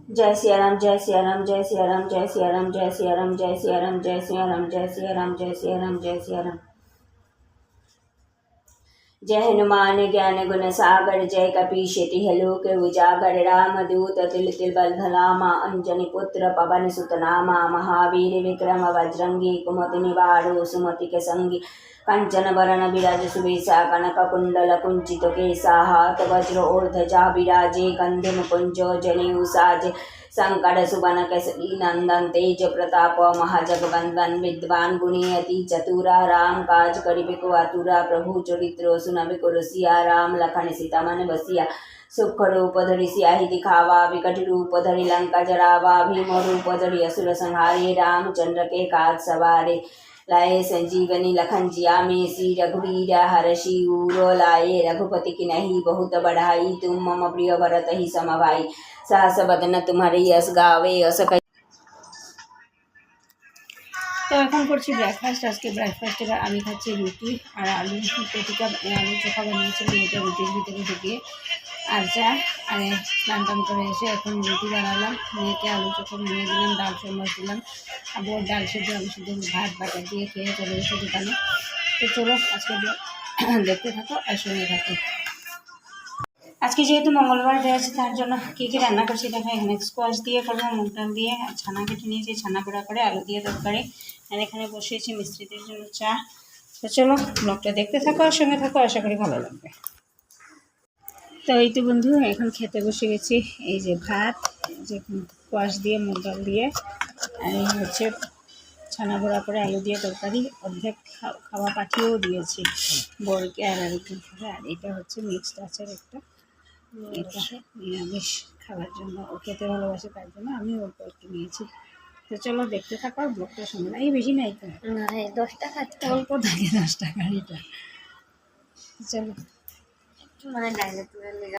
जय सिया राम जय सिया राम जय सिया राम जय सिया राम जय सिया राम जय सिया राम जय सिया राम जय सिया राम जय सिया राम जय सिया राम। जय हनुमान ज्ञान गुण सागर जय कपीश तिह लोक उजागर राम दूत तिल तिल बल धलामा अंजनी पुत्र पवन सुत नामा महावीर विक्रम बजरंगी कुमति निवारो सुमति के संगी कंचन वरण विराज सुबेसा कनक कुंडल कुंचित केसा हाथ वज्र ऊर्ध्वजा विराजे कंधे मुकुंजो जनेऊ साजे शंकर सुवन केसरी नंदन तेज प्रताप महाजगवंदन विद्वान गुणी अति चतुरा राम काज करिबे को आतुरा प्रभु चरित्र सुनबे को रसिया राम लखन सीता मन बसिया सुख रूप धरि सियाहि दिखावा विकट रूप धरि लंका जरावा भीम रूप धरि असुर संहारे रामचंद्र के काज सवारे लाए संजीवनी लखन जिया में श्री रघुवीर हर्षि उरो लाए रघुपति की नहीं बहुत बढ़ाई तुम मम प्रिय भरत ही समभाई सहस बदन तुम्हारे यश गावे यश कही। तो এখন করছি ব্রেকফাস্ট। আজকে ব্রেকফাস্টে আমি খাচ্ছি রুটি আর আলু পেটিকা আলু চোখা বানিয়েছিলাম, এটা রুটির ভিতরে ঢুকিয়ে আর চা। আর স্নান টান করে এসে এখন রুটি বানালাম, মেয়েকে আলু চোখা বানিয়ে দিলাম, ডাল চামচ দিলাম। আবার ডাল সেদ্ধ আমি শুধু ভাত বাটা দিয়ে খেয়ে চলে এসে দোকানে। তো চলো আজকে দেখতে থাকো আর সঙ্গে থাকো। আজকে যেহেতু মঙ্গলবার দেওয়া আছে তার জন্য কী কী রান্না করছি দেখো। এখানে স্কোয়াশ দিয়ে করবো, মুগ ডাল দিয়ে, আর ছানা কেটে নিয়েছি, ছানা পোড়া করে আলু দিয়ে তরকারি। আর এখানে বসিয়েছি মিস্ত্রিদের জন্য চা। তো চলো ব্লগটা দেখতে থাকো আর সঙ্গে থাকো, আশা করি ভালো লাগবে। তো এই তো বন্ধু এখন খেতে বসে গেছি। এই যে ভাত, যে স্কোয়াশ দিয়ে মুগ ডাল দিয়ে, আর এই হচ্ছে ছানা পোড়া করে আলু দিয়ে তরকারি। অর্ধেক খাওয়া পাঠিয়েও দিয়েছি বরকে আর আরেকজন খাবে। আর এটা হচ্ছে মিক্সড আচার একটা, এটা নিরামিষ খাবার জন্য, ও খেতে ভালোবাসে তার জন্য আমি অল্প একটু নিয়েছি। তো চলো দেখতে থাকো আর ব্লগটা শুনে। এই বেশি নাই তো, 10 টাকা অল্প থাকে, 10 টাকার এটা। চলো মানে